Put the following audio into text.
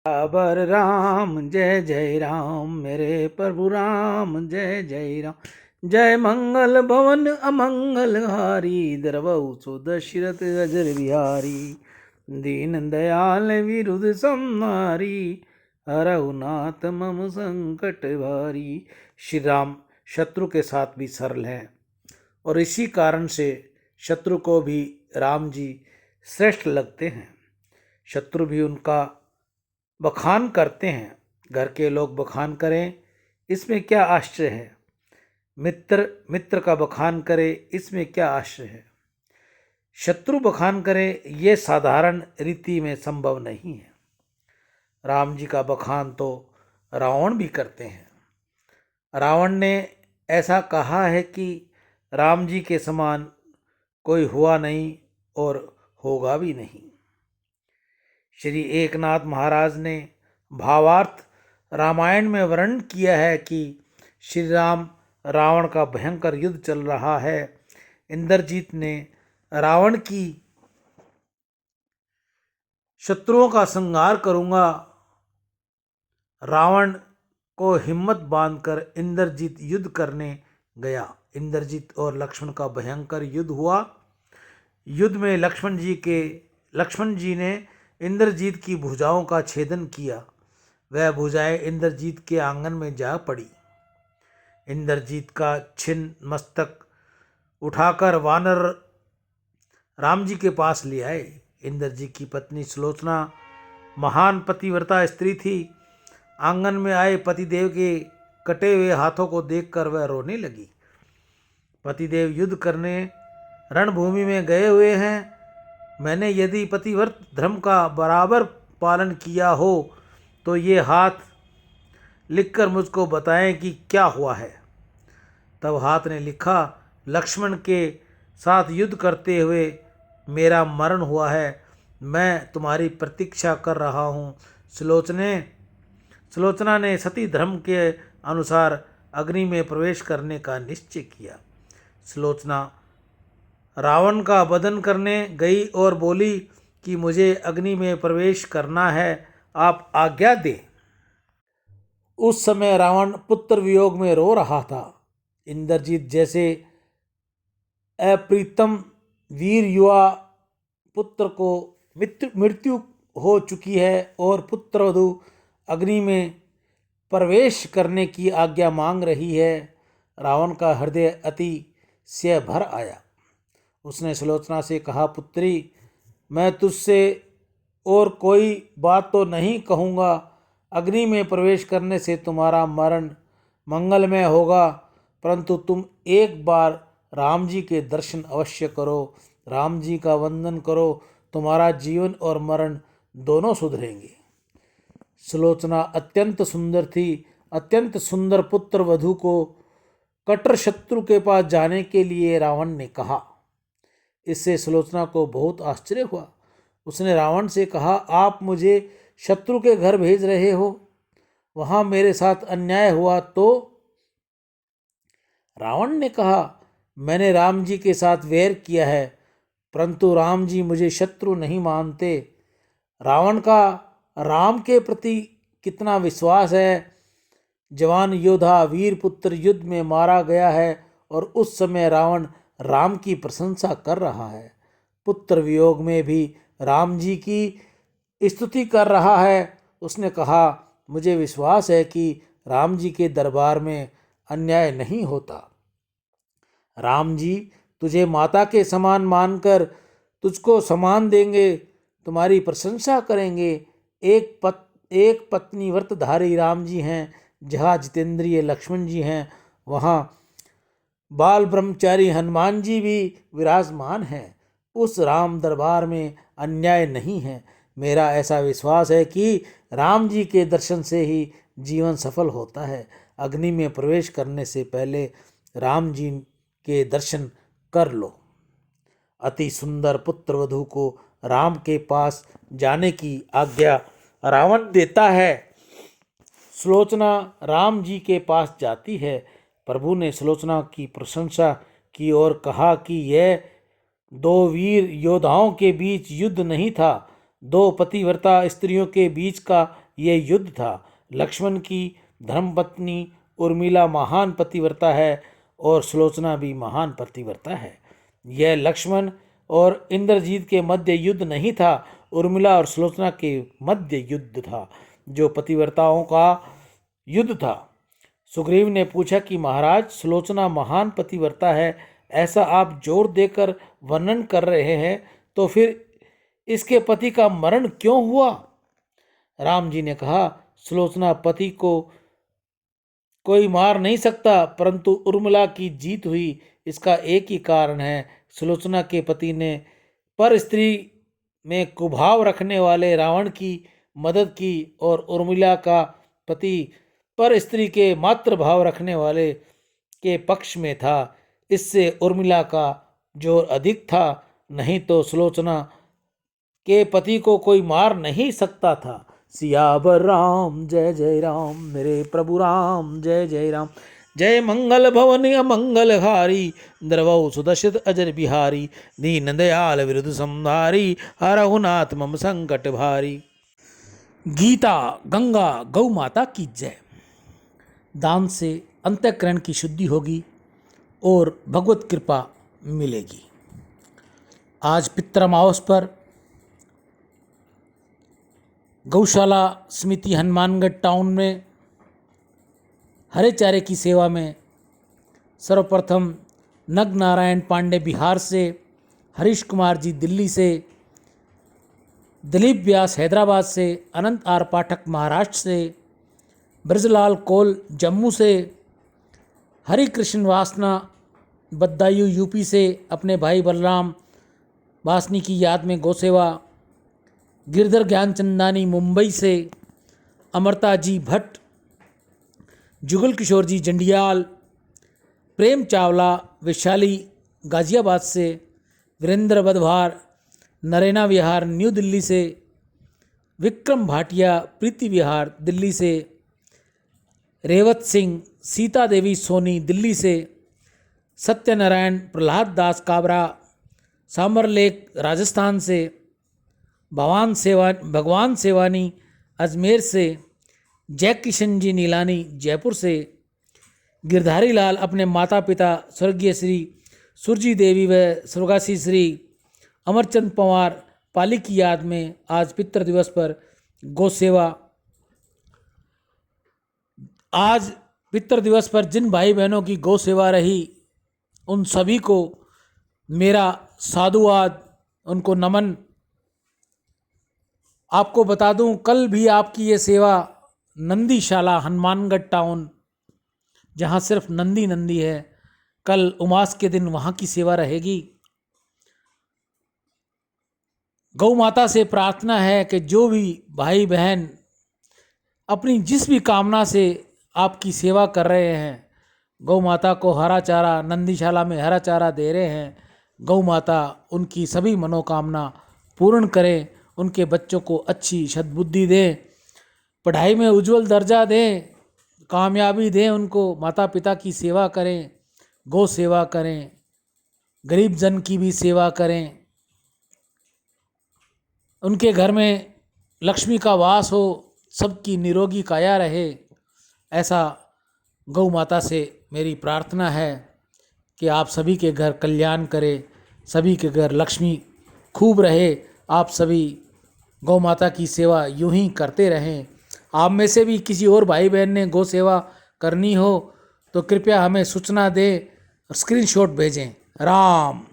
बाबर राम जय जय राम, मेरे प्रभु राम जय जय राम। जय मंगल भवन अमंगल हारी, द्रवहु सुदशरथ अजर बिहारी। दीन दयाल विरुद्ध संहारी, हरहु नाथ मम संकट भारी। श्री राम शत्रु के साथ भी सरल हैं और इसी कारण से शत्रु को भी राम जी श्रेष्ठ लगते हैं। शत्रु भी उनका बखान करते हैं। घर के लोग बखान करें, इसमें क्या आश्चर्य है। मित्र मित्र का बखान करे, इसमें क्या आश्चर्य है। शत्रु बखान करे, ये साधारण रीति में संभव नहीं है। राम जी का बखान तो रावण भी करते हैं। रावण ने ऐसा कहा है कि राम जी के समान कोई हुआ नहीं और होगा भी नहीं। श्री एकनाथ महाराज ने भावार्थ रामायण में वर्णन किया है कि श्री राम रावण का भयंकर युद्ध चल रहा है। इंद्रजीत ने रावण की शत्रुओं का संहार करूंगा। रावण को हिम्मत बांधकर इंद्रजीत युद्ध करने गया। इंद्रजीत और लक्ष्मण का भयंकर युद्ध हुआ। युद्ध में लक्ष्मण जी ने इंद्रजीत की भुजाओं का छेदन किया। वह भुजाएं इंद्रजीत के आंगन में जा पड़ी। इंद्रजीत का छिन्न मस्तक उठाकर वानर राम जी के पास ले आए। इंद्रजीत की पत्नी सुलोचना महान पतिव्रता स्त्री थी। आंगन में आए पतिदेव के कटे हुए हाथों को देखकर वह रोने लगी। पतिदेव युद्ध करने रणभूमि में गए हुए हैं। मैंने यदि पतिव्रत धर्म का बराबर पालन किया हो तो ये हाथ लिखकर मुझको बताएं कि क्या हुआ है। तब हाथ ने लिखा, लक्ष्मण के साथ युद्ध करते हुए मेरा मरण हुआ है। मैं तुम्हारी प्रतीक्षा कर रहा हूँ। सुलोचना ने सती धर्म के अनुसार अग्नि में प्रवेश करने का निश्चय किया। सुलोचना रावण का वधन करने गई और बोली कि मुझे अग्नि में प्रवेश करना है, आप आज्ञा दें। उस समय रावण पुत्र वियोग में रो रहा था। इंद्रजीत जैसे अप्रीतम वीर युवा पुत्र को मृत्यु हो चुकी है और पुत्रवधू अग्नि में प्रवेश करने की आज्ञा मांग रही है। रावण का हृदय अति से भर आया। उसने सुलोचना से कहा, पुत्री, मैं तुझसे और कोई बात तो नहीं कहूँगा। अग्नि में प्रवेश करने से तुम्हारा मरण मंगलमय होगा, परंतु तुम एक बार राम जी के दर्शन अवश्य करो, राम जी का वंदन करो, तुम्हारा जीवन और मरण दोनों सुधरेंगे। सुलोचना अत्यंत सुंदर थी। अत्यंत सुंदर पुत्र वधू को कट्टर शत्रु के पास जाने के लिए रावण ने कहा। इससे सुलोचना को बहुत आश्चर्य हुआ। उसने रावण से कहा, आप मुझे शत्रु के घर भेज रहे हो, वहां मेरे साथ अन्याय हुआ तो? रावण ने कहा, मैंने राम जी के साथ वैर किया है, परंतु राम जी मुझे शत्रु नहीं मानते। रावण का राम के प्रति कितना विश्वास है। जवान योद्धा वीर पुत्र युद्ध में मारा गया है और उस समय रावण राम की प्रशंसा कर रहा है। पुत्र वियोग में भी राम जी की स्तुति कर रहा है। उसने कहा, मुझे विश्वास है कि राम जी के दरबार में अन्याय नहीं होता। राम जी तुझे माता के समान मानकर तुझको सम्मान देंगे, तुम्हारी प्रशंसा करेंगे। एक पत्नी व्रतधारी राम जी हैं, जहाँ जितेंद्रिय लक्ष्मण जी हैं, वहाँ बाल ब्रह्मचारी हनुमान जी भी विराजमान हैं। उस राम दरबार में अन्याय नहीं है। मेरा ऐसा विश्वास है कि राम जी के दर्शन से ही जीवन सफल होता है। अग्नि में प्रवेश करने से पहले राम जी के दर्शन कर लो। अति सुंदर पुत्र वधू को राम के पास जाने की आज्ञा रावण देता है। सुलोचना राम जी के पास जाती है। प्रभु ने सुलोचना की प्रशंसा की और कहा कि यह दो वीर योद्धाओं के बीच युद्ध नहीं था, दो पतिव्रता स्त्रियों के बीच का यह युद्ध था। लक्ष्मण की धर्मपत्नी उर्मिला महान पतिव्रता है और सुलोचना भी महान पतिव्रता है। यह लक्ष्मण और इंद्रजीत के मध्य युद्ध नहीं था, उर्मिला और सुलोचना के मध्य युद्ध था, जो पतिव्रताओं का युद्ध था। सुग्रीव ने पूछा कि महाराज, सुलोचना महान पतिव्रता है, ऐसा आप जोर देकर वर्णन कर रहे हैं, तो फिर इसके पति का मरण क्यों हुआ? राम जी ने कहा, सुलोचना पति को कोई मार नहीं सकता, परंतु उर्मिला की जीत हुई। इसका एक ही कारण है, सुलोचना के पति ने पर स्त्री में कुभाव रखने वाले रावण की मदद की और उर्मिला का पति पर स्त्री के मात्र भाव रखने वाले के पक्ष में था। इससे उर्मिला का जोर अधिक था, नहीं तो सुलोचना के पति को कोई मार नहीं सकता था। सियावर राम जय जय राम, मेरे प्रभु राम जय जय राम। जय मंगल भवन अमंगल हारी, द्रवौ सुदर्शित अजर बिहारी। दीन दयाल विरुद्ध संहारी, हरहु नाथ मम संकट भारी। गीता गंगा गौ माता की जय। दान से अंतःकरण की शुद्धि होगी और भगवत कृपा मिलेगी। आज पितृअमावस पर गौशाला समिति हनुमानगढ़ टाउन में हरे चारे की सेवा में सर्वप्रथम नग नारायण पांडे बिहार से, हरीश कुमार जी दिल्ली से, दिलीप व्यास हैदराबाद से, अनंत आर पाठक महाराष्ट्र से, ब्रजलाल कोल जम्मू से, हरि कृष्ण वासना बदायूं यूपी से अपने भाई बलराम वासनी की याद में गौसेवा, गिरधर ज्ञानचंदानी मुंबई से, अमरता जी भट्ट, जुगल किशोर जी जंडियाल, प्रेम चावला वैशाली गाजियाबाद से, वीरेंद्र बदभार नरेना विहार न्यू दिल्ली से, विक्रम भाटिया प्रीति विहार दिल्ली से, रेवत सिंह सीता देवी सोनी दिल्ली से, सत्यनारायण प्रहलाद दास काबरा सामर लेक राजस्थान से, भगवान सेवानी अजमेर से, जय किशन जी नीलानी जयपुर से, गिरधारी लाल अपने माता पिता स्वर्गीय श्री सुरजी देवी व स्वर्गासी श्री अमरचंद पवार पाली की याद में आज पितृ दिवस पर गौ सेवा। आज पितृ दिवस पर जिन भाई बहनों की गौ सेवा रही, उन सभी को मेरा साधुवाद, उनको नमन। आपको बता दूं, कल भी आपकी ये सेवा नंदीशाला हनुमानगढ़ टाउन, जहाँ सिर्फ नंदी है, कल उमास के दिन वहाँ की सेवा रहेगी। गौ माता से प्रार्थना है कि जो भी भाई बहन अपनी जिस भी कामना से आपकी सेवा कर रहे हैं, गौ माता को हरा चारा, नंदीशाला में हरा चारा दे रहे हैं, गौ माता उनकी सभी मनोकामना पूर्ण करें, उनके बच्चों को अच्छी सद्बुद्धि दें, पढ़ाई में उज्जवल दर्जा दें, कामयाबी दें उनको, माता पिता की सेवा करें, गौ सेवा करें, गरीब जन की भी सेवा करें, उनके घर में लक्ष्मी का वास हो, सबकी निरोगी काया रहे। ऐसा गौ माता से मेरी प्रार्थना है कि आप सभी के घर कल्याण करे, सभी के घर लक्ष्मी खूब रहे। आप सभी गौ माता की सेवा यूं ही करते रहें। आप में से भी किसी और भाई बहन ने गौ सेवा करनी हो तो कृपया हमें सूचना दें और स्क्रीनशॉट भेजें। राम।